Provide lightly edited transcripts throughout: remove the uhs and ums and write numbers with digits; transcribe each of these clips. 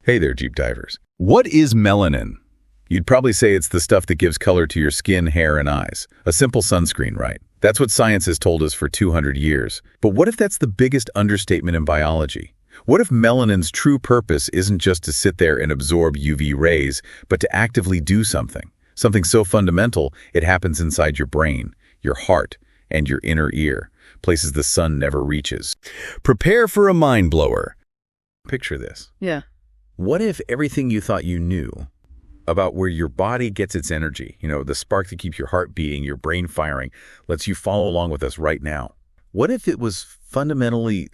Hey there, Jeep Divers. What is melanin? You'd probably say it's the stuff that gives color to your skin, hair, and eyes. A simple sunscreen, right? That's what science has told us for 200 years. But what if that's the biggest understatement in biology? What if melanin's true purpose isn't just to sit there and absorb UV rays, but to actively do something? Something so fundamental, it happens inside your brain, your heart, and your inner ear, places the sun never reaches. Prepare for a mind blower. Picture this. Yeah. What if everything you thought you knew about where your body gets its energy, the spark that keeps your heart beating, your brain firing, lets you follow along with us right now? What if it was fundamentally,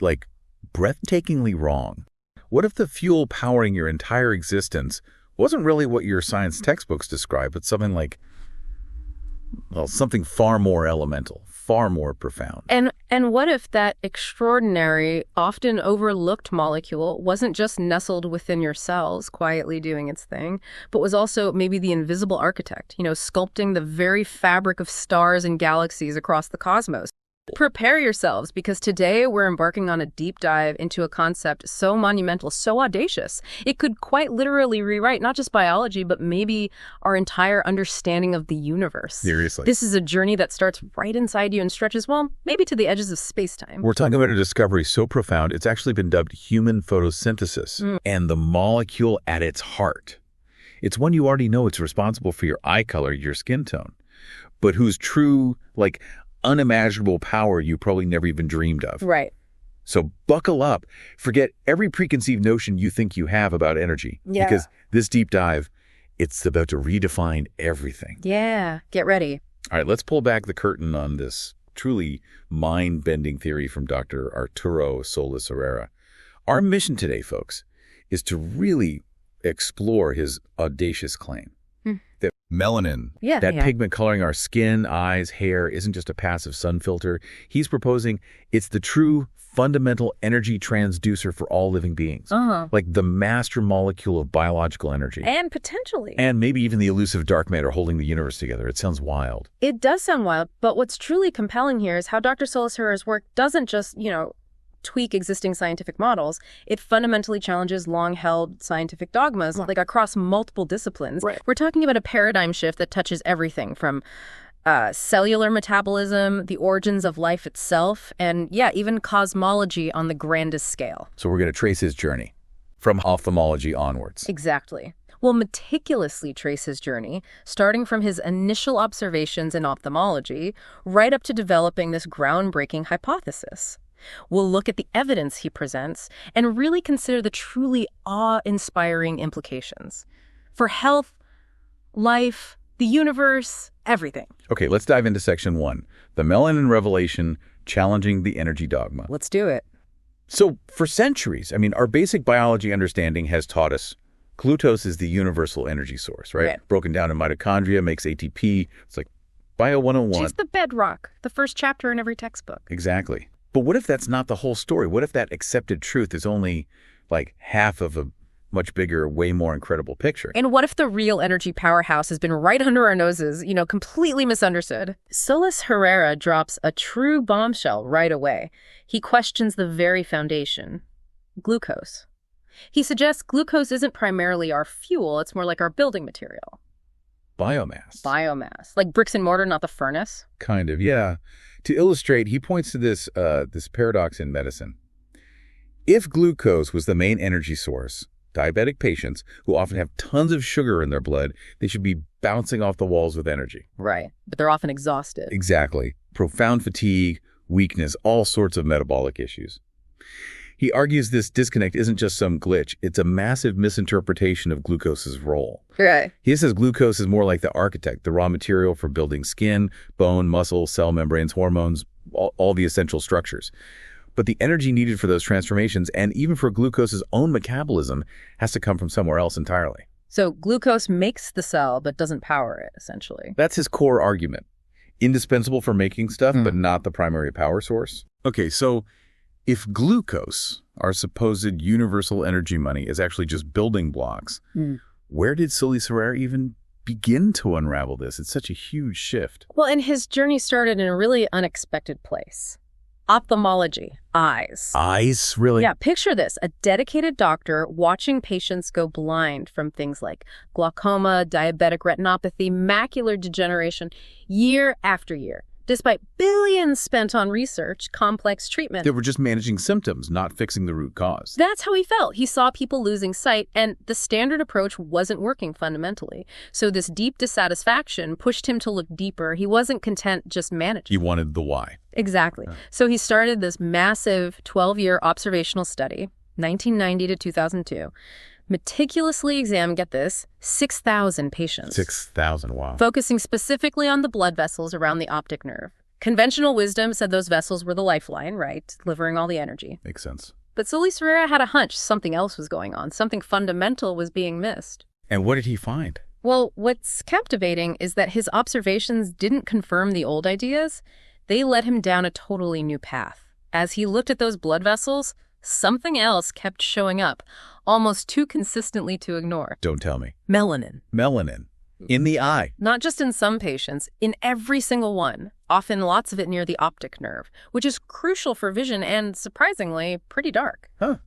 breathtakingly wrong? What if the fuel powering your entire existence wasn't really what your science textbooks describe, but something something far more elemental, far more profound? And what if that extraordinary, often overlooked molecule wasn't just nestled within your cells, quietly doing its thing, but was also maybe the invisible architect, sculpting the very fabric of stars and galaxies across the cosmos? Prepare yourselves, because today we're embarking on a deep dive into a concept so monumental, so audacious, it could quite literally rewrite not just biology, but maybe our entire understanding of the universe. Seriously. This is a journey that starts right inside you and stretches, maybe to the edges of space-time. We're talking about a discovery so profound, it's actually been dubbed human photosynthesis, and the molecule at its heart. It's one you already know it's responsible for your eye color, your skin tone, but whose true, unimaginable power you probably never even dreamed of. Right. So buckle up. Forget every preconceived notion you think you have about energy. Yeah. Because this deep dive, it's about to redefine everything. Yeah. Get ready. All right, let's pull back the curtain on this truly mind-bending theory from Dr. Arturo Solis Herrera. Our mission today, folks, is to really explore his audacious claim. That melanin, that pigment coloring our skin, eyes, hair, isn't just a passive sun filter. He's proposing it's the true fundamental energy transducer for all living beings. Like the master molecule of biological energy. And potentially. And maybe even the elusive dark matter holding the universe together. It sounds wild. It does sound wild, but what's truly compelling here is how Dr. Solis Herrera's work doesn't just, tweak existing scientific models. It fundamentally challenges long-held scientific dogmas, across multiple disciplines. Right. We're talking about a paradigm shift that touches everything from cellular metabolism, the origins of life itself, and even cosmology on the grandest scale. So we're going to trace his journey from ophthalmology onwards. Exactly. We'll meticulously trace his journey, starting from his initial observations in ophthalmology, right up to developing this groundbreaking hypothesis. We'll look at the evidence he presents and really consider the truly awe-inspiring implications for health, life, the universe, everything. Okay, let's dive into section 1, the melanin revelation challenging the energy dogma. Let's do it. So for centuries, our basic biology understanding has taught us glucose is the universal energy source, right? Broken down in mitochondria, makes ATP. It's like Bio 101. She's the bedrock, the first chapter in every textbook. Exactly. But what if that's not the whole story? What if that accepted truth is only half of a much bigger, way more incredible picture? And what if the real energy powerhouse has been right under our noses, completely misunderstood? Solis Herrera drops a true bombshell right away. He questions the very foundation, glucose. He suggests glucose isn't primarily our fuel, it's more like our building material. Biomass. Like bricks and mortar, not the furnace? Kind of, yeah. To illustrate, he points to this paradox in medicine. If glucose was the main energy source, diabetic patients, who often have tons of sugar in their blood, they should be bouncing off the walls with energy. Right, but they're often exhausted. Exactly. Profound fatigue, weakness, all sorts of metabolic issues. He argues this disconnect isn't just some glitch, it's a massive misinterpretation of glucose's role. Right. He says glucose is more like the architect, the raw material for building skin, bone, muscle, cell membranes, hormones, all the essential structures. But the energy needed for those transformations, and even for glucose's own metabolism, has to come from somewhere else entirely. So glucose makes the cell, but doesn't power it, essentially. That's his core argument. Indispensable for making stuff, but not the primary power source. Okay, so if glucose, our supposed universal energy money, is actually just building blocks, where did Solis Herrera even begin to unravel this? It's such a huge shift. Well, and his journey started in a really unexpected place. Ophthalmology. Eyes. Eyes? Really? Yeah, picture this. A dedicated doctor watching patients go blind from things like glaucoma, diabetic retinopathy, macular degeneration, year after year. Despite billions spent on research, complex treatment. They were just managing symptoms, not fixing the root cause. That's how he felt. He saw people losing sight, and the standard approach wasn't working fundamentally. So this deep dissatisfaction pushed him to look deeper. He wasn't content just managing. He wanted the why. Exactly. So he started this massive 12-year observational study, 1990 to 2002. Meticulously examined, get this, 6,000 patients. 6,000, wow. Focusing specifically on the blood vessels around the optic nerve. Conventional wisdom said those vessels were the lifeline, right? Delivering all the energy. Makes sense. But Solis Herrera had a hunch something else was going on. Something fundamental was being missed. And what did he find? Well, what's captivating is that his observations didn't confirm the old ideas. They led him down a totally new path. As he looked at those blood vessels, something else kept showing up, almost too consistently to ignore. Don't tell me. Melanin. Melanin. In the eye. Not just in some patients, in every single one. Often lots of it near the optic nerve, which is crucial for vision and, surprisingly, pretty dark. Huh.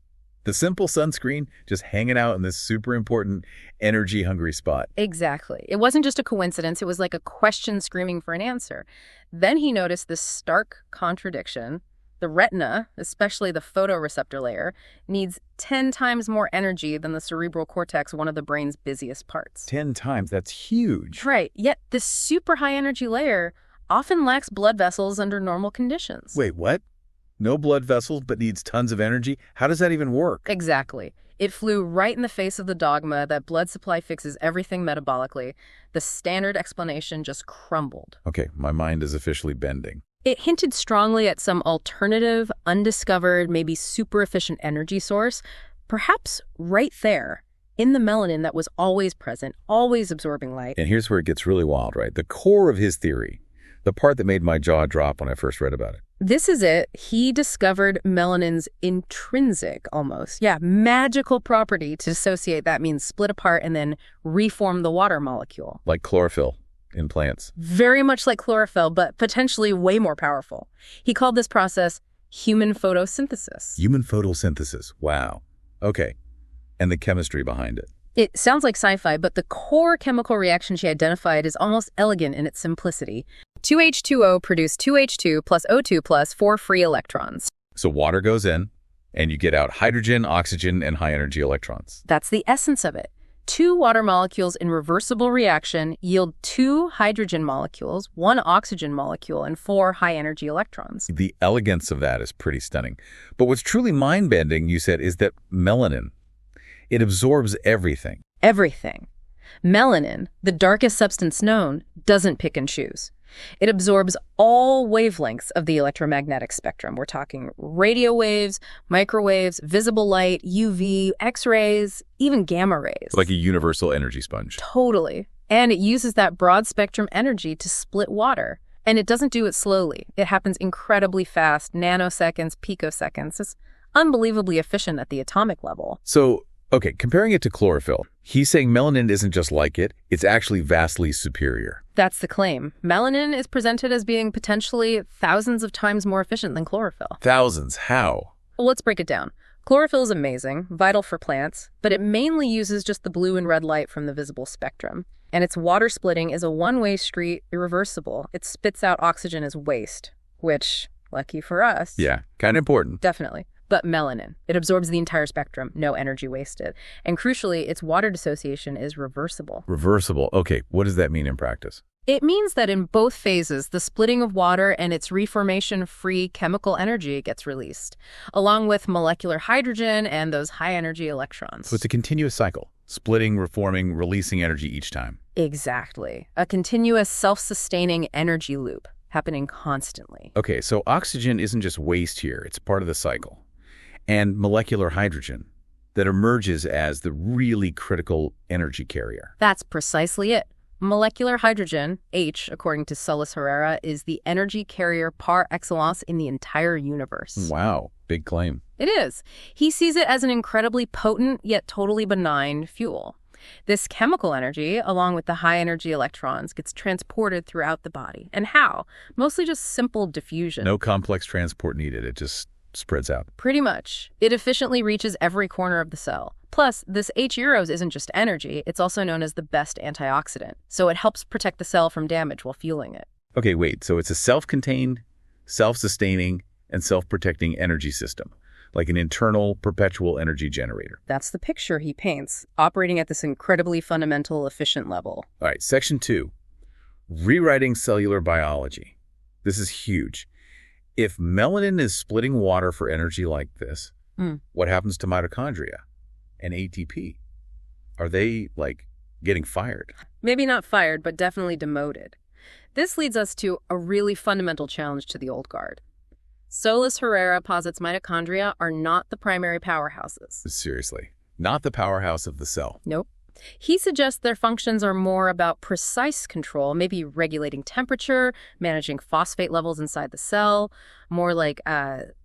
The simple sunscreen just hanging out in this super important, energy-hungry spot. Exactly. It wasn't just a coincidence. It was like a question screaming for an answer. Then he noticed this stark contradiction. The retina, especially the photoreceptor layer, needs 10 times more energy than the cerebral cortex, one of the brain's busiest parts. 10 times? That's huge. Right. Yet this super high energy layer often lacks blood vessels under normal conditions. Wait, what? No blood vessels but needs tons of energy? How does that even work? Exactly. It flew right in the face of the dogma that blood supply fixes everything metabolically. The standard explanation just crumbled. Okay, my mind is officially bending. It hinted strongly at some alternative, undiscovered, maybe super efficient energy source, perhaps right there, in the melanin that was always present, always absorbing light. And here's where it gets really wild, right? The core of his theory, the part that made my jaw drop when I first read about it. This is it. He discovered melanin's intrinsic, almost, magical property to dissociate. That means split apart and then reform the water molecule. Like chlorophyll in plants. Very much like chlorophyll, but potentially way more powerful. He called this process human photosynthesis. Human photosynthesis. Wow. Okay. And the chemistry behind it. It sounds like sci-fi, but the core chemical reaction she identified is almost elegant in its simplicity. 2H2O produce 2H2 plus O2 plus 4 free electrons. So water goes in, and you get out hydrogen, oxygen, and high-energy electrons. That's the essence of it. 2 water molecules in reversible reaction yield 2 hydrogen molecules, 1 oxygen molecule, and 4 high-energy electrons. The elegance of that is pretty stunning. But what's truly mind-bending, you said, is that melanin, it absorbs everything. Everything. Melanin, the darkest substance known, doesn't pick and choose. It absorbs all wavelengths of the electromagnetic spectrum. We're talking radio waves, microwaves, visible light, UV, X-rays, even gamma rays. Like a universal energy sponge. Totally. And it uses that broad spectrum energy to split water. And it doesn't do it slowly. It happens incredibly fast, nanoseconds, picoseconds. It's unbelievably efficient at the atomic level. So, okay, comparing it to chlorophyll, he's saying melanin isn't just like it, it's actually vastly superior. That's the claim. Melanin is presented as being potentially thousands of times more efficient than chlorophyll. Thousands? How? Well, let's break it down. Chlorophyll is amazing, vital for plants, but it mainly uses just the blue and red light from the visible spectrum. And its water splitting is a one-way street, irreversible. It spits out oxygen as waste, which, lucky for us... Yeah, kind of important. Definitely. But melanin, it absorbs the entire spectrum, no energy wasted. And crucially, its water dissociation is reversible. Reversible. Okay, what does that mean in practice? It means that in both phases, the splitting of water and its reformation-free chemical energy gets released, along with molecular hydrogen and those high-energy electrons. So it's a continuous cycle, splitting, reforming, releasing energy each time. Exactly. A continuous self-sustaining energy loop happening constantly. Okay, so oxygen isn't just waste here, it's part of the cycle. And molecular hydrogen that emerges as the really critical energy carrier. That's precisely it. Molecular hydrogen, H, according to Solis Herrera, is the energy carrier par excellence in the entire universe. Wow, big claim. It is. He sees it as an incredibly potent yet totally benign fuel. This chemical energy, along with the high-energy electrons, gets transported throughout the body. And how? Mostly just simple diffusion. No complex transport needed. It just spreads out. Pretty much. It efficiently reaches every corner of the cell. Plus, this H euros isn't just energy, it's also known as the best antioxidant. So it helps protect the cell from damage while fueling it. Okay, wait. So it's a self-contained, self-sustaining, and self-protecting energy system, like an internal perpetual energy generator. That's the picture he paints, operating at this incredibly fundamental, efficient level. All right, section 2, rewriting cellular biology. This is huge. If melanin is splitting water for energy like this, what happens to mitochondria and ATP? Are they, getting fired? Maybe not fired, but definitely demoted. This leads us to a really fundamental challenge to the old guard. Solis Herrera posits mitochondria are not the primary powerhouses. Seriously, not the powerhouse of the cell. Nope. He suggests their functions are more about precise control, maybe regulating temperature, managing phosphate levels inside the cell, more like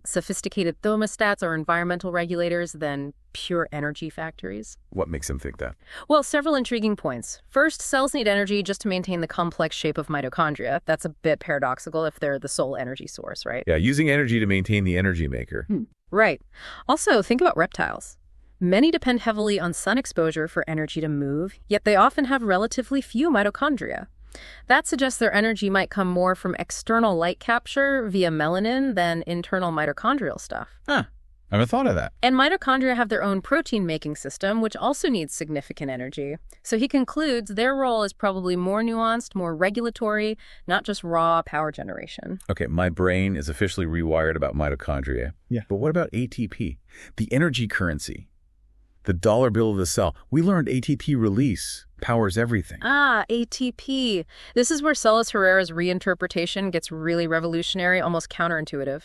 sophisticated thermostats or environmental regulators than pure energy factories. What makes him think that? Well, several intriguing points. First, cells need energy just to maintain the complex shape of mitochondria. That's a bit paradoxical if they're the sole energy source, right? Yeah, using energy to maintain the energy maker. Right. Also, think about reptiles. Many depend heavily on sun exposure for energy to move, yet they often have relatively few mitochondria. That suggests their energy might come more from external light capture via melanin than internal mitochondrial stuff. I haven't thought of that. And mitochondria have their own protein-making system, which also needs significant energy. So he concludes their role is probably more nuanced, more regulatory, not just raw power generation. Okay, my brain is officially rewired about mitochondria. Yeah. But what about ATP? The energy currency. The dollar bill of the cell. We learned ATP release powers everything. ATP. This is where Solis Herrera's reinterpretation gets really revolutionary, almost counterintuitive.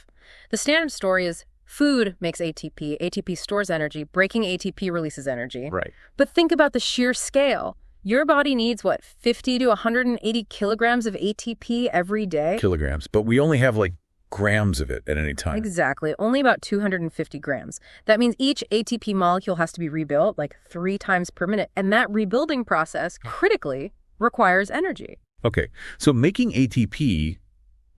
The standard story is food makes ATP, ATP stores energy, breaking ATP releases energy. Right. But think about the sheer scale. Your body needs, 50 to 180 kilograms of ATP every day? Kilograms. But we only have, grams of it at any time. Exactly. Only about 250 grams. That means each ATP molecule has to be rebuilt 3 times per minute. And that rebuilding process, critically, requires energy. Okay. So making ATP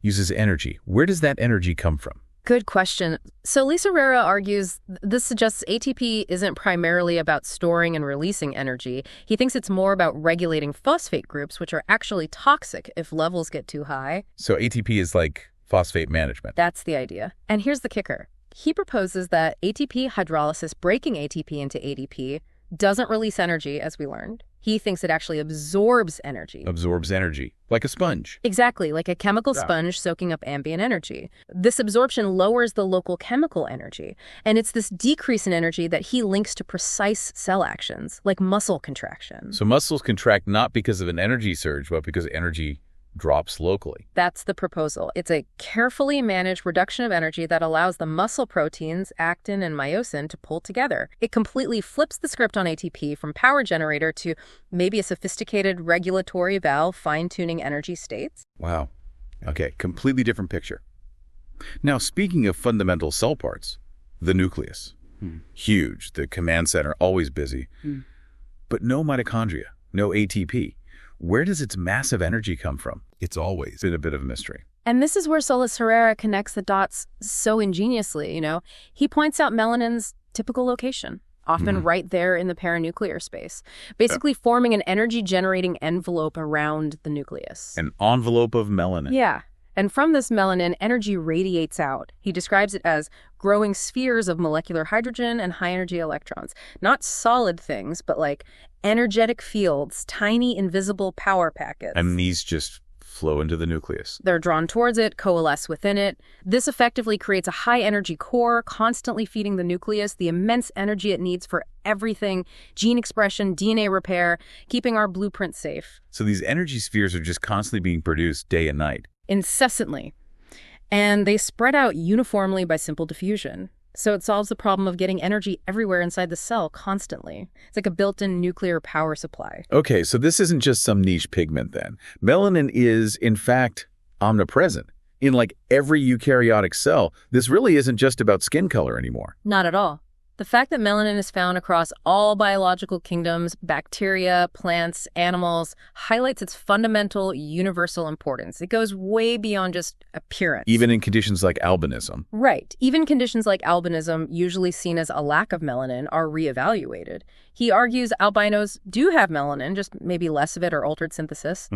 uses energy. Where does that energy come from? Good question. So Lisa Herrera argues this suggests ATP isn't primarily about storing and releasing energy. He thinks it's more about regulating phosphate groups, which are actually toxic if levels get too high. So ATP is like phosphate management. That's the idea. And here's the kicker. He proposes that ATP hydrolysis breaking ATP into ADP doesn't release energy, as we learned. He thinks it actually absorbs energy. Absorbs energy, like a sponge. Exactly, like a chemical sponge soaking up ambient energy. This absorption lowers the local chemical energy, and it's this decrease in energy that he links to precise cell actions, like muscle contraction. So muscles contract not because of an energy surge, but because energy drops locally. That's the proposal. It's a carefully managed reduction of energy that allows the muscle proteins, actin and myosin, to pull together. It completely flips the script on ATP from power generator to maybe a sophisticated regulatory valve fine-tuning energy states. Wow. Okay, completely different picture. Now, speaking of fundamental cell parts, the nucleus. Huge, the command center, always busy. But no mitochondria, no ATP. Where does its massive energy come from? It's always been a bit of a mystery. And this is where Solis Herrera connects the dots so ingeniously, He points out melanin's typical location, often right there in the paranuclear space, basically forming an energy-generating envelope around the nucleus. An envelope of melanin. Yeah. And from this melanin, energy radiates out. He describes it as growing spheres of molecular hydrogen and high-energy electrons. Not solid things, but like energetic fields, tiny invisible power packets. And these just flow into the nucleus. They're drawn towards it, coalesce within it. This effectively creates a high-energy core, constantly feeding the nucleus the immense energy it needs for everything, gene expression, DNA repair, keeping our blueprint safe. So these energy spheres are just constantly being produced day and night. Incessantly. And they spread out uniformly by simple diffusion. So it solves the problem of getting energy everywhere inside the cell constantly. It's like a built-in nuclear power supply. Okay, so this isn't just some niche pigment then. Melanin is, in fact, omnipresent. In every eukaryotic cell, this really isn't just about skin color anymore. Not at all. The fact that melanin is found across all biological kingdoms, bacteria, plants, animals, highlights its fundamental universal importance. It goes way beyond just appearance. Even in conditions like albinism. Right. Even conditions like albinism, usually seen as a lack of melanin, are reevaluated. He argues albinos do have melanin, just maybe less of it or altered synthesis,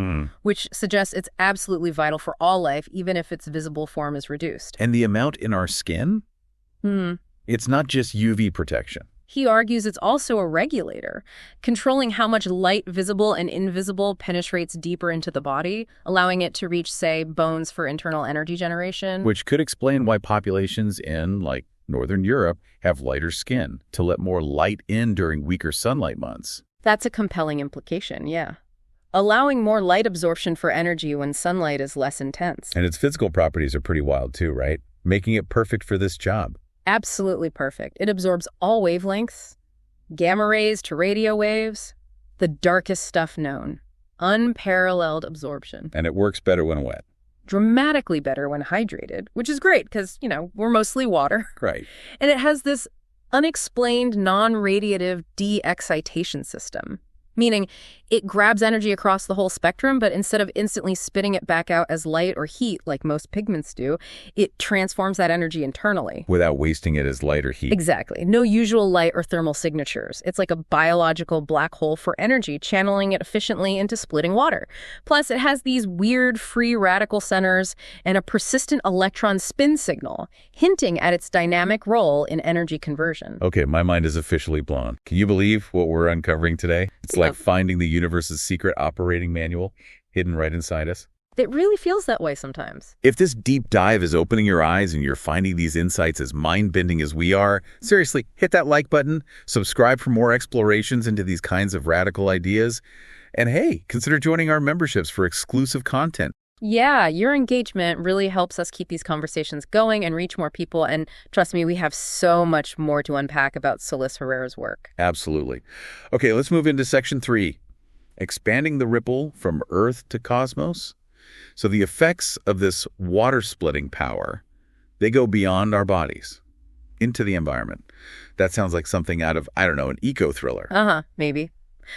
which suggests it's absolutely vital for all life, even if its visible form is reduced. And the amount in our skin? It's not just UV protection. He argues it's also a regulator, controlling how much light, visible and invisible, penetrates deeper into the body, allowing it to reach, say, bones for internal energy generation. Which could explain why populations in, like, Northern Europe have lighter skin, to let more light in during weaker sunlight months. That's a compelling implication, yeah. Allowing more light absorption for energy when sunlight is less intense. And its physical properties are pretty wild too, right? Making it perfect for this job. Absolutely perfect. It absorbs all wavelengths, gamma rays to radio waves, the darkest stuff known. Unparalleled absorption. And it works better when wet. Dramatically better when hydrated, which is great because, we're mostly water. Right. And it has this unexplained non-radiative de-excitation system, meaning it grabs energy across the whole spectrum, but instead of instantly spitting it back out as light or heat like most pigments do, it transforms that energy internally. Without wasting it as light or heat. Exactly. No usual light or thermal signatures. It's like a biological black hole for energy, channeling it efficiently into splitting water. Plus, it has these weird free radical centers and a persistent electron spin signal, hinting at its dynamic role in energy conversion. Okay, my mind is officially blown. Can you believe what we're uncovering today? It's like finding the universe's secret operating manual hidden right inside us. It really feels that way sometimes. If this deep dive is opening your eyes and you're finding these insights as mind-bending as we are, seriously, hit that like button, subscribe for more explorations into these kinds of radical ideas, and hey, consider joining our memberships for exclusive content. Yeah, your engagement really helps us keep these conversations going and reach more people. And trust me, we have so much more to unpack about Solis Herrera's work. Absolutely. Okay, let's move into section 3. Expanding the ripple from Earth to cosmos. So the effects of this water-splitting power, they go beyond our bodies, into the environment. That sounds like something out of, I don't know, an eco-thriller. Maybe.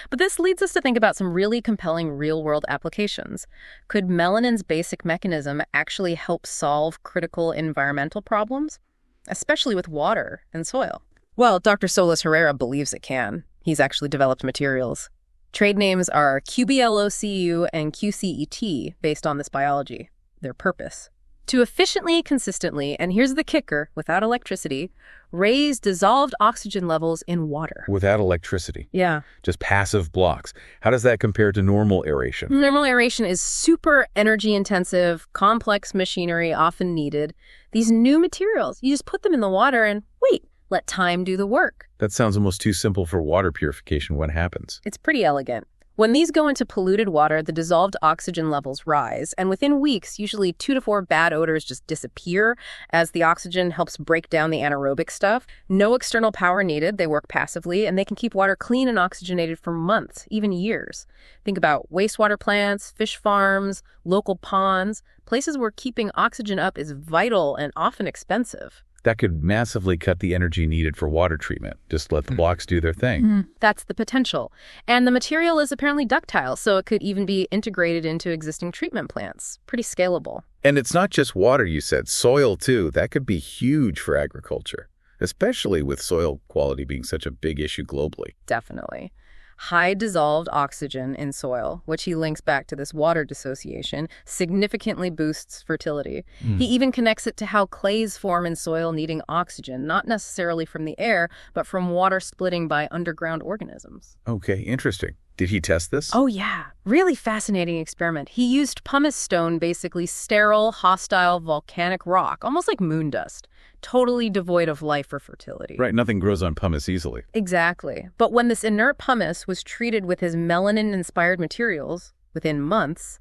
But this leads us to think about some really compelling real-world applications. Could melanin's basic mechanism actually help solve critical environmental problems, especially with water and soil? Well, Dr. Solis Herrera believes it can. He's actually developed materials. Trade names are QBLOCU and QCET based on this biology, their purpose. To efficiently, consistently, and here's the kicker, without electricity, raise dissolved oxygen levels in water. Without electricity? Yeah. Just passive blocks. How does that compare to normal aeration? Normal aeration is super energy-intensive, complex machinery often needed. These new materials, you just put them in the water and wait, let time do the work. That sounds almost too simple for water purification. What happens? It's pretty elegant. When these go into polluted water, the dissolved oxygen levels rise, and within weeks, usually 2 to 4 bad odors just disappear as the oxygen helps break down the anaerobic stuff. No external power needed, they work passively, and they can keep water clean and oxygenated for months, even years. Think about wastewater plants, fish farms, local ponds, places where keeping oxygen up is vital and often expensive. That could massively cut the energy needed for water treatment. Just let the blocks do their thing. That's the potential. And the material is apparently ductile, so it could even be integrated into existing treatment plants. Pretty scalable. And it's not just water, you said. Soil, too. That could be huge for agriculture, especially with soil quality being such a big issue globally. Definitely. High dissolved oxygen in soil, which he links back to this water dissociation, significantly boosts fertility. He even connects it to how clays form in soil needing oxygen, not necessarily from the air, but from water splitting by underground organisms. Okay, interesting. Did he test this? Oh, yeah. Really fascinating experiment. He used pumice stone, basically sterile, hostile, volcanic rock, almost like moon dust, totally devoid of life or fertility. Right, nothing grows on pumice easily. Exactly. But when this inert pumice was treated with his melanin-inspired materials, within months,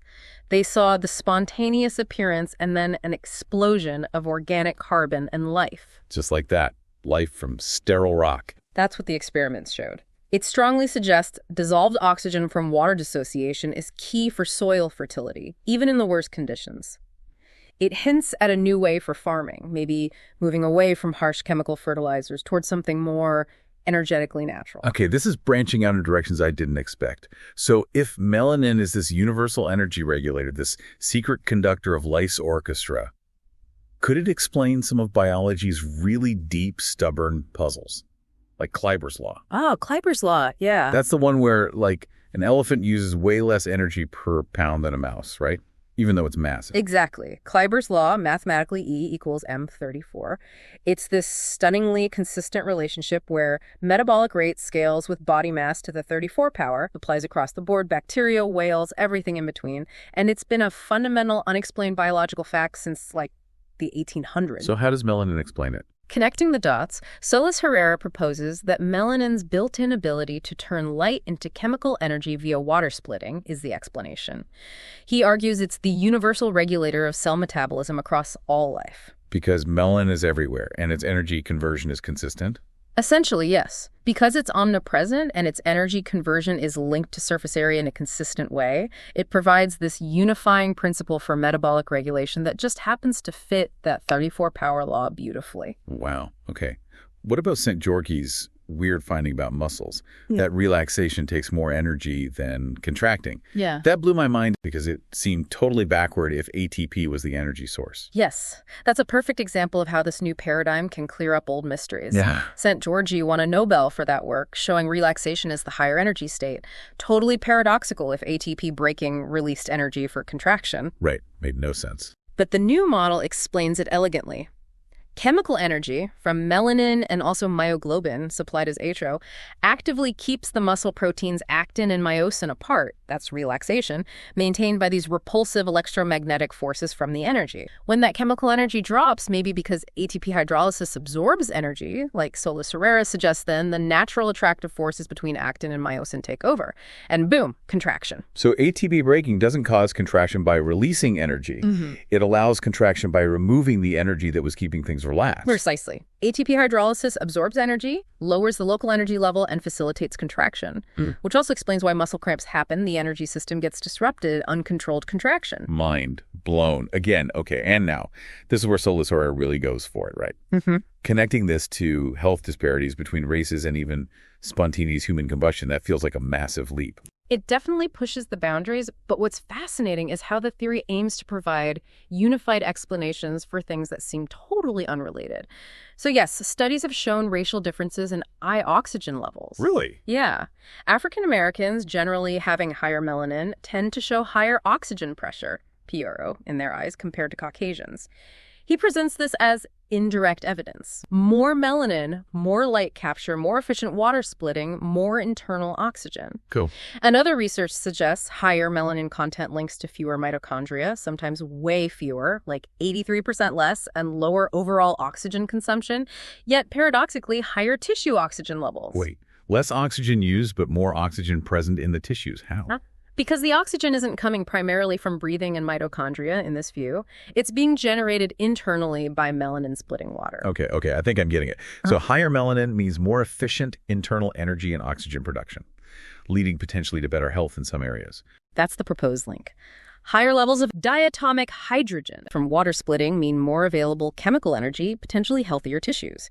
they saw the spontaneous appearance and then an explosion of organic carbon and life. Just like that. Life from sterile rock. That's what the experiments showed. It strongly suggests dissolved oxygen from water dissociation is key for soil fertility, even in the worst conditions. It hints at a new way for farming, maybe moving away from harsh chemical fertilizers towards something more energetically natural. Okay, this is branching out in directions I didn't expect. So if melanin is this universal energy regulator, this secret conductor of life's orchestra, could it explain some of biology's really deep, stubborn puzzles? Like Kleiber's law. Oh, Kleiber's law, yeah. That's the one where, like, an elephant uses way less energy per pound than a mouse, right? Even though it's massive. Exactly. Kleiber's law, mathematically E equals M34. It's this stunningly consistent relationship where metabolic rate scales with body mass to the 34 power, applies across the board, bacteria, whales, everything in between. And it's been a fundamental, unexplained biological fact since, like, the 1800s. So how does melanin explain it? Connecting the dots, Solis Herrera proposes that melanin's built-in ability to turn light into chemical energy via water splitting is the explanation. He argues it's the universal regulator of cell metabolism across all life. Because melanin is everywhere and its energy conversion is consistent? Essentially, yes. Because it's omnipresent and its energy conversion is linked to surface area in a consistent way, it provides this unifying principle for metabolic regulation that just happens to fit that 34 power law beautifully. Wow. Okay. What about St. George's weird finding about muscles? That relaxation takes more energy than contracting. Yeah. That blew my mind because it seemed totally backward if ATP was the energy source. Yes. That's a perfect example of how this new paradigm can clear up old mysteries. Yeah. St. George won a Nobel for that work, showing relaxation as the higher energy state. Totally paradoxical if ATP breaking released energy for contraction. Right. Made no sense. But the new model explains it elegantly. Chemical energy from melanin and also myoglobin, supplied as atro, actively keeps the muscle proteins actin and myosin apart, that's relaxation, maintained by these repulsive electromagnetic forces from the energy. When that chemical energy drops, maybe because ATP hydrolysis absorbs energy, like Solis Herrera suggests, then the natural attractive forces between actin and myosin take over. And boom, contraction. So ATP breaking doesn't cause contraction by releasing energy. It allows contraction by removing the energy that was keeping things relaxed. Precisely. ATP hydrolysis absorbs energy, lowers the local energy level, and facilitates contraction, which also explains why muscle cramps happen. The energy system gets disrupted, uncontrolled contraction. Mind blown. Again, okay, and now, this is where Solis Herrera really goes for it, right? Connecting this to health disparities between races and even spontaneous human combustion, that feels like a massive leap. It definitely pushes the boundaries, but what's fascinating is how the theory aims to provide unified explanations for things that seem totally unrelated. So yes, studies have shown racial differences in eye oxygen levels. Really? Yeah. African Americans, generally having higher melanin, tend to show higher oxygen pressure, PRO, in their eyes compared to Caucasians. He presents this as indirect evidence. More melanin, more light capture, more efficient water splitting, more internal oxygen. Cool. And other research suggests higher melanin content links to fewer mitochondria, sometimes way fewer, like 83% less, and lower overall oxygen consumption, yet paradoxically higher tissue oxygen levels. Wait, less oxygen used, but more oxygen present in the tissues. How? Because the oxygen isn't coming primarily from breathing and mitochondria in this view. It's being generated internally by melanin-splitting water. Okay, I think I'm getting it. So higher melanin means more efficient internal energy and oxygen production, leading potentially to better health in some areas. That's the proposed link. Higher levels of diatomic hydrogen from water splitting mean more available chemical energy, potentially healthier tissues.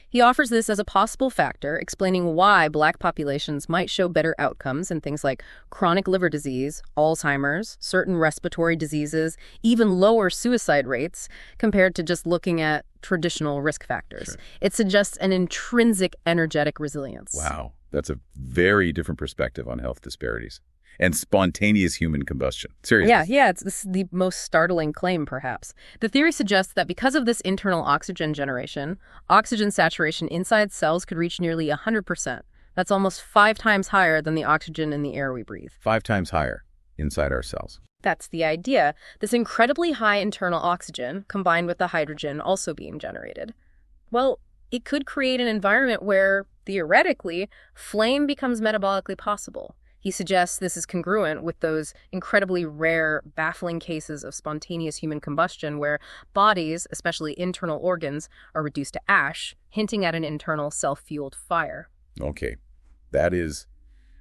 He offers this as a possible factor, explaining why Black populations might show better outcomes in things like chronic liver disease, Alzheimer's, certain respiratory diseases, even lower suicide rates, compared to just looking at traditional risk factors. Sure. It suggests an intrinsic energetic resilience. Wow, that's a very different perspective on health disparities. And spontaneous human combustion. Seriously. Yeah, this is the most startling claim, perhaps. The theory suggests that because of this internal oxygen generation, oxygen saturation inside cells could reach nearly 100%. That's almost 5 times higher than the oxygen in the air we breathe. 5 times higher inside our cells. That's the idea. This incredibly high internal oxygen, combined with the hydrogen also being generated. Well, it could create an environment where, theoretically, flame becomes metabolically possible. He suggests this is congruent with those incredibly rare, baffling cases of spontaneous human combustion where bodies, especially internal organs, are reduced to ash, hinting at an internal self-fueled fire. Okay, that is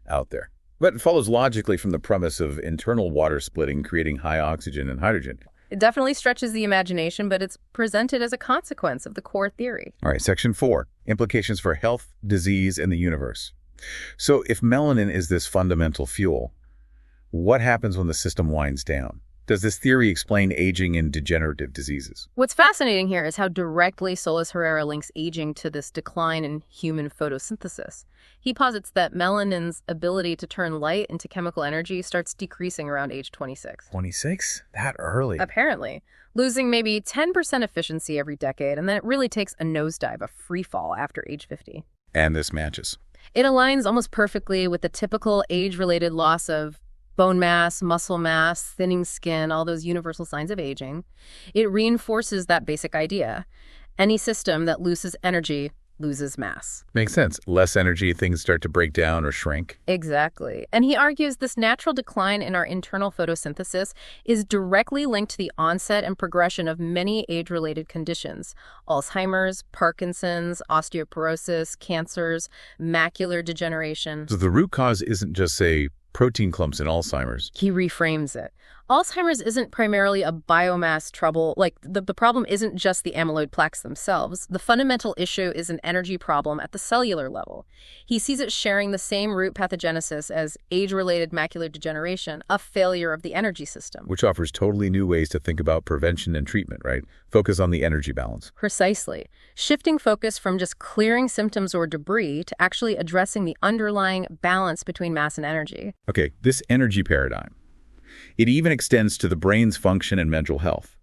out there. But it follows logically from the premise of internal water splitting creating high oxygen and hydrogen. It definitely stretches the imagination, but it's presented as a consequence of the core theory. All right, section 4, implications for health, disease, and the universe. So if melanin is this fundamental fuel, what happens when the system winds down? Does this theory explain aging and degenerative diseases? What's fascinating here is how directly Solis Herrera links aging to this decline in human photosynthesis. He posits that melanin's ability to turn light into chemical energy starts decreasing around age 26. 26? That early? Apparently, losing maybe 10% efficiency every decade, and then it really takes a nosedive, a free fall after age 50. And this matches. It aligns almost perfectly with the typical age-related loss of bone mass, muscle mass, thinning skin, all those universal signs of aging. It reinforces that basic idea. Any system that loses energy loses mass. Makes sense. Less energy, things start to break down or shrink. Exactly. And he argues this natural decline in our internal photosynthesis is directly linked to the onset and progression of many age-related conditions: Alzheimer's, Parkinson's, osteoporosis, cancers, macular degeneration. So the root cause isn't just, say, protein clumps in Alzheimer's. He reframes it. Alzheimer's isn't primarily a biomass trouble. The problem isn't just the amyloid plaques themselves. The fundamental issue is an energy problem at the cellular level. He sees it sharing the same root pathogenesis as age-related macular degeneration, a failure of the energy system. Which offers totally new ways to think about prevention and treatment, right? Focus on the energy balance. Precisely. Shifting focus from just clearing symptoms or debris to actually addressing the underlying balance between mass and energy. Okay, this energy paradigm, it even extends to the brain's function and mental health,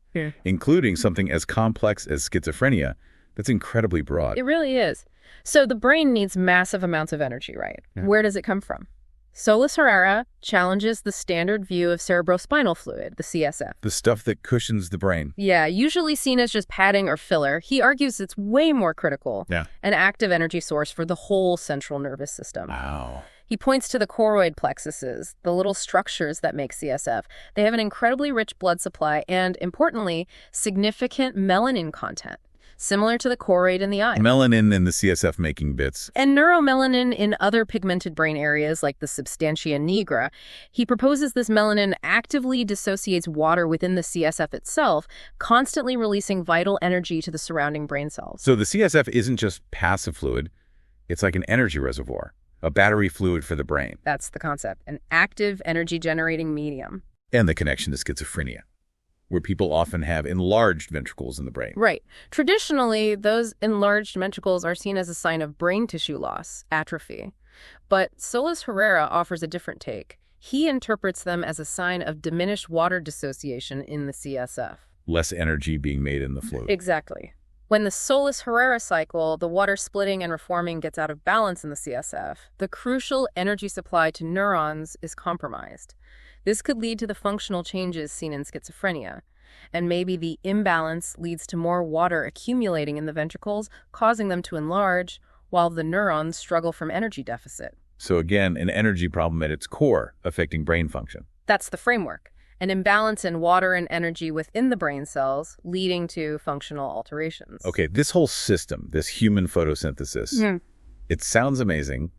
including something as complex as schizophrenia. That's incredibly broad. It really is. So the brain needs massive amounts of energy, right? Yeah. Where does it come from? Solis Herrera challenges the standard view of cerebrospinal fluid, the CSF. The stuff that cushions the brain. Yeah, usually seen as just padding or filler. He argues it's way more critical, an active energy source for the whole central nervous system. Wow. He points to the choroid plexuses, the little structures that make CSF. They have an incredibly rich blood supply and, importantly, significant melanin content, similar to the choroid in the eye. Melanin in the CSF-making bits. And neuromelanin in other pigmented brain areas like the substantia nigra. He proposes this melanin actively dissociates water within the CSF itself, constantly releasing vital energy to the surrounding brain cells. So the CSF isn't just passive fluid. It's like an energy reservoir. A battery fluid for the brain. That's the concept, an active energy-generating medium. And the connection to schizophrenia, where people often have enlarged ventricles in the brain. Right. Traditionally, those enlarged ventricles are seen as a sign of brain tissue loss, atrophy. But Solis Herrera offers a different take. He interprets them as a sign of diminished water dissociation in the CSF. Less energy being made in the fluid. Exactly. When the Solis Herrera cycle, the water splitting and reforming gets out of balance in the CSF, the crucial energy supply to neurons is compromised. This could lead to the functional changes seen in schizophrenia. And maybe the imbalance leads to more water accumulating in the ventricles, causing them to enlarge, while the neurons struggle from energy deficit. So again, an energy problem at its core, affecting brain function. That's the framework. An imbalance in water and energy within the brain cells, leading to functional alterations. Okay, this whole system, this human photosynthesis, it sounds amazing,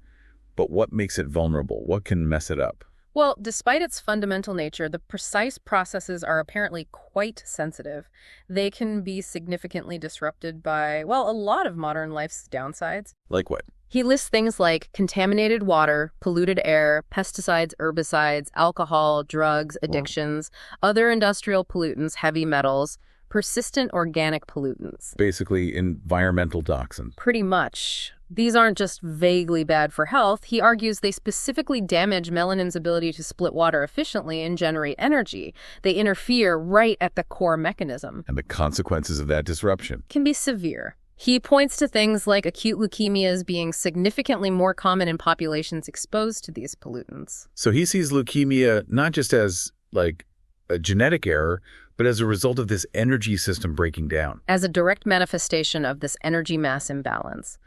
but what makes it vulnerable? What can mess it up? Well, despite its fundamental nature, the precise processes are apparently quite sensitive. They can be significantly disrupted by, well, a lot of modern life's downsides. Like what? He lists things like contaminated water, polluted air, pesticides, herbicides, alcohol, drugs, addictions, other industrial pollutants, heavy metals, persistent organic pollutants. Basically, environmental toxins. Pretty much. These aren't just vaguely bad for health. He argues they specifically damage melanin's ability to split water efficiently and generate energy. They interfere right at the core mechanism. And the consequences of that disruption Can be severe. He points to things like acute leukemias being significantly more common in populations exposed to these pollutants. So he sees leukemia not just as, like, a genetic error, but as a result of this energy system breaking down. As a direct manifestation of this energy mass imbalance.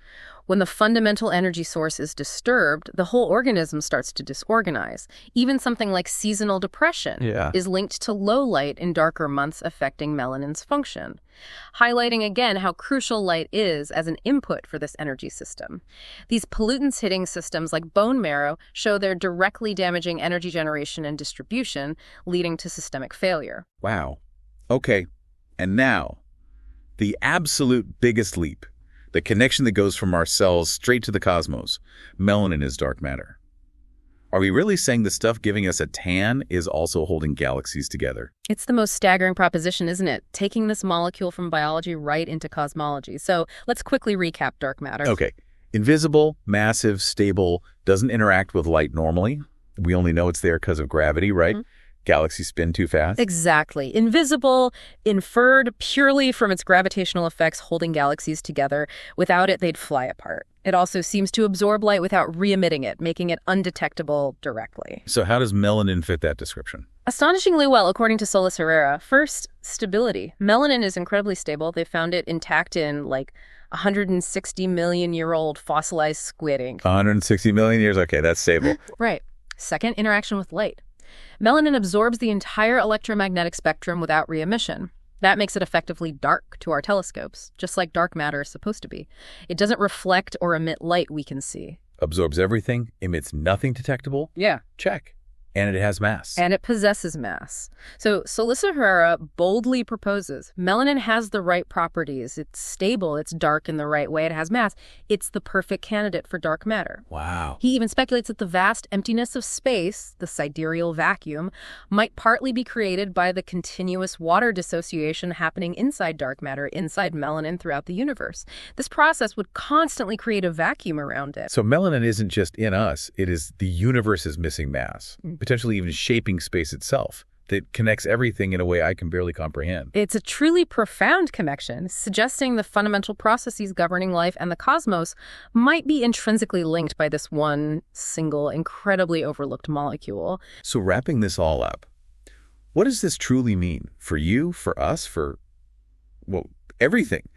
When the fundamental energy source is disturbed, the whole organism starts to disorganize. Even something like seasonal depression is linked to low light in darker months affecting melanin's function, highlighting again how crucial light is as an input for this energy system. These pollutants hitting systems like bone marrow show they're directly damaging energy generation and distribution, leading to systemic failure. Wow. Okay, and now, the absolute biggest leap, the connection that goes from our cells straight to the cosmos. Melanin is dark matter. Are we really saying the stuff giving us a tan is also holding galaxies together? It's the most staggering proposition, isn't it? Taking this molecule from biology right into cosmology. So let's quickly recap dark matter. Okay. Invisible, massive, stable, doesn't interact with light normally. We only know it's there because of gravity, right? Galaxies spin too fast. Exactly. Invisible, inferred purely from its gravitational effects holding galaxies together. Without it, they'd fly apart. It also seems to absorb light without re-emitting it, making it undetectable directly. So how does melanin fit that description? Astonishingly well, according to Solis Herrera. First, stability. Melanin is incredibly stable. They found it intact in, 160-million-year-old fossilized squid ink. 160 million years? Okay, that's stable. Right. Second, interaction with light. Melanin absorbs the entire electromagnetic spectrum without re-emission. That makes it effectively dark to our telescopes, just like dark matter is supposed to be. It doesn't reflect or emit light we can see. Absorbs everything, emits nothing detectable? Yeah. Check. And it has mass. And it possesses mass. So Solis Herrera boldly proposes melanin has the right properties. It's stable, it's dark in the right way, it has mass. It's the perfect candidate for dark matter. Wow. He even speculates that the vast emptiness of space, the sidereal vacuum, might partly be created by the continuous water dissociation happening inside dark matter, inside melanin throughout the universe. This process would constantly create a vacuum around it. So melanin isn't just in us, it is the universe's missing mass. Potentially even shaping space itself, that connects everything in a way I can barely comprehend. It's a truly profound connection, suggesting the fundamental processes governing life and the cosmos might be intrinsically linked by this one single, incredibly overlooked molecule. So wrapping this all up, what does this truly mean? For you, for us, for, everything.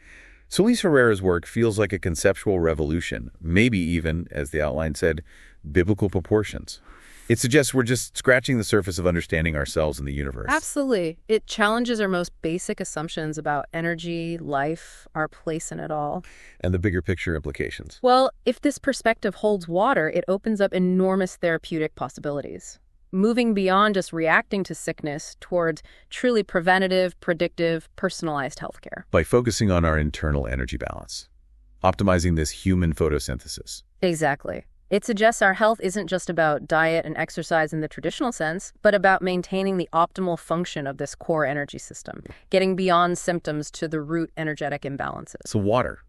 Solis Herrera's work feels like a conceptual revolution, maybe even, as the outline said, biblical proportions. It suggests we're just scratching the surface of understanding ourselves and the universe. Absolutely. It challenges our most basic assumptions about energy, life, our place in it all. And the bigger picture implications. Well, if this perspective holds water, it opens up enormous therapeutic possibilities, moving beyond just reacting to sickness towards truly preventative, predictive, personalized healthcare. By focusing on our internal energy balance, optimizing this human photosynthesis. Exactly. It suggests our health isn't just about diet and exercise in the traditional sense, but about maintaining the optimal function of this core energy system, getting beyond symptoms to the root energetic imbalances. So water,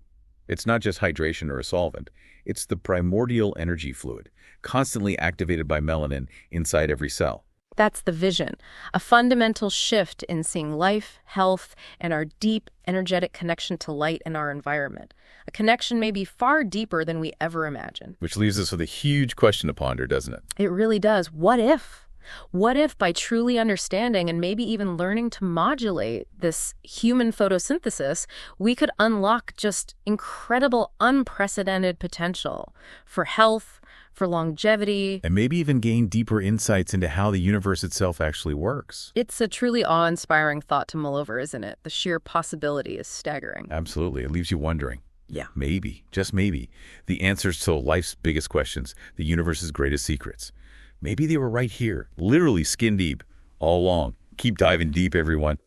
it's not just hydration or a solvent. It's the primordial energy fluid, constantly activated by melanin inside every cell. That's the vision, a fundamental shift in seeing life, health, and our deep, energetic connection to light and our environment. A connection maybe far deeper than we ever imagined. Which leaves us with a huge question to ponder, doesn't it? It really does. What if? What if by truly understanding and maybe even learning to modulate this human photosynthesis, we could unlock just incredible, unprecedented potential for health, for longevity. And maybe even gain deeper insights into how the universe itself actually works. It's a truly awe-inspiring thought to mull over, isn't it? The sheer possibility is staggering. Absolutely. It leaves you wondering. Yeah. Maybe, just maybe, the answers to life's biggest questions, the universe's greatest secrets. Maybe they were right here, literally skin deep, all along. Keep diving deep, everyone.